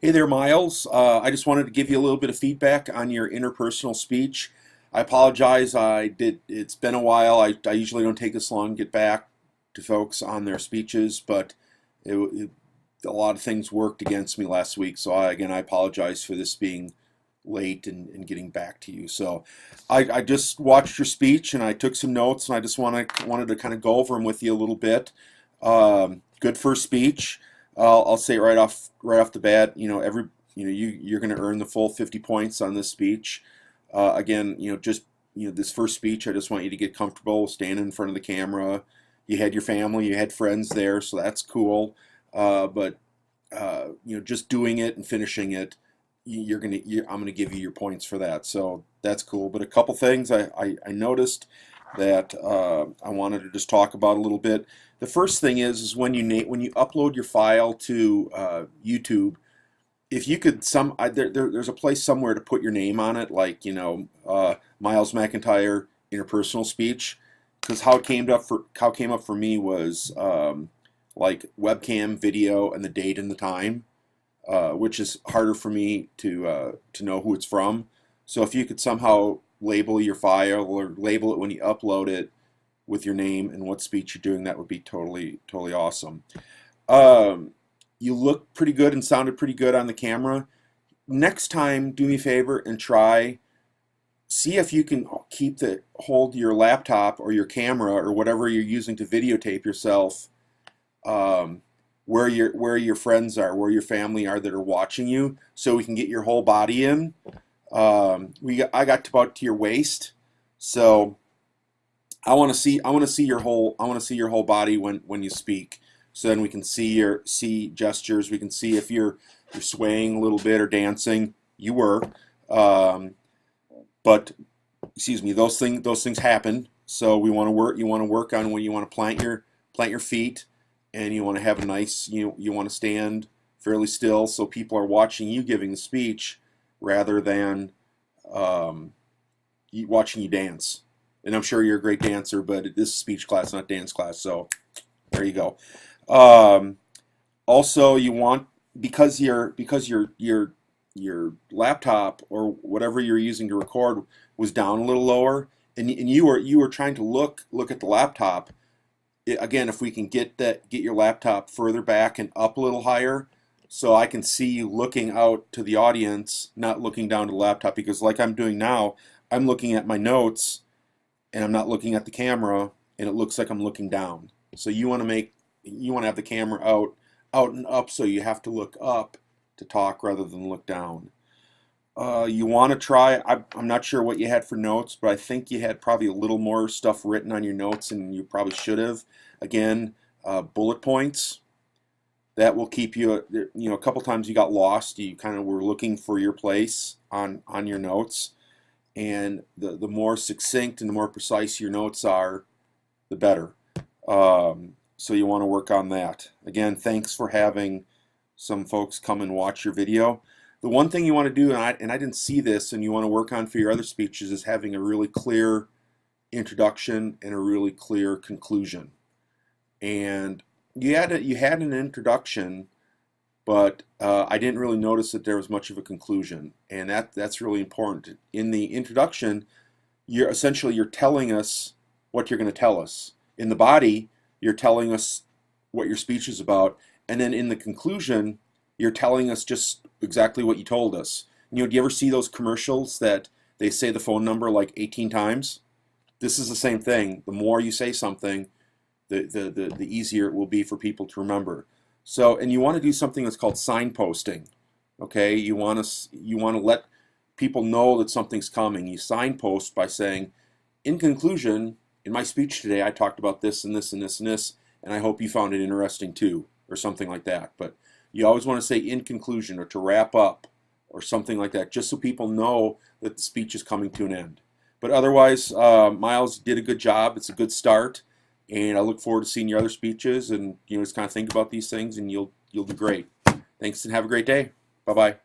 Hey there, Miles. I just wanted to give you a little bit of feedback on your interpersonal speech. I apologize. It's been a while. I usually don't take this long to get back to folks on their speeches, but a lot of things worked against me last week. So I apologize for this being late and getting back to you. So I just watched your speech and I took some notes and I just wanted to kind of go over them with you a little bit. Good first speech. I'll say it right off the bat. You're going to earn the full 50 points on this speech. Again, this first speech, I just want you to get comfortable standing in front of the camera. You had your family, you had friends there, so that's cool. But just doing it and finishing it, I'm gonna give you your points for that. So that's cool. But a couple things I noticed that I wanted to just talk about a little bit. The first thing is when you upload your file to YouTube, if you could there's a place somewhere to put your name on it, like Miles McIntyre interpersonal speech, because how it came up for me was like webcam video and the date and the time, which is harder for me to know who it's from. So if you could somehow label your file or label it when you upload it with your name and what speech you're doing, that would be totally awesome. You looked pretty good and sounded pretty good on the camera. Next time, do me a favor and see if you can hold your laptop or your camera or whatever you're using to videotape yourself, where your friends are, where your family are that are watching you, so we can get your whole body in. I got about to your waist, so I want to see your whole body when you speak. So then we can see gestures. We can see if you're swaying a little bit or dancing. You were, but excuse me. Those things happen. So we want to work. You want to work on when you want to plant your feet, and you want to have a nice. You want to stand fairly still so people are watching you giving the speech rather than watching you dance. And I'm sure you're a great dancer, but this is speech class, not dance class. So there you go. Also, you want because your laptop or whatever you're using to record was down a little lower, and you were trying to look at the laptop. Again, if we can get your laptop further back and up a little higher, so I can see you looking out to the audience, not looking down to the laptop, because like I'm doing now, I'm looking at my notes and I'm not looking at the camera, and it looks like I'm looking down. So you want to have the camera out and up, so you have to look up to talk rather than look down. You want to try, I'm not sure what you had for notes, but I think you had probably a little more stuff written on your notes than you probably should have. Again, bullet points. That will keep you, a couple times you got lost. You kind of were looking for your place on your notes. And the more succinct and the more precise your notes are, the better. So you want to work on that. Again, thanks for having some folks come and watch your video. The one thing you want to do, and I didn't see this, and you want to work on for your other speeches, is having a really clear introduction and a really clear conclusion. And you had an introduction, but I didn't really notice that there was much of a conclusion, and that's really important. In the introduction, you're telling us what you're going to tell us. In the body, you're telling us what your speech is about, and then in the conclusion, you're telling us just exactly what you told us. Do you ever see those commercials that they say the phone number like 18 times? This is the same thing. The more you say something, the easier it will be for people to remember. So, and you want to do something that's called signposting. Okay, you want to let people know that something's coming. You signpost by saying, in conclusion, in my speech today, I talked about this and this and this and this, and I hope you found it interesting too, or something like that. But you always want to say in conclusion or to wrap up or something like that, just so people know that the speech is coming to an end. But otherwise, Miles did a good job. It's a good start. And I look forward to seeing your other speeches, and just kind of think about these things, and you'll do great. Thanks, and have a great day. Bye-bye.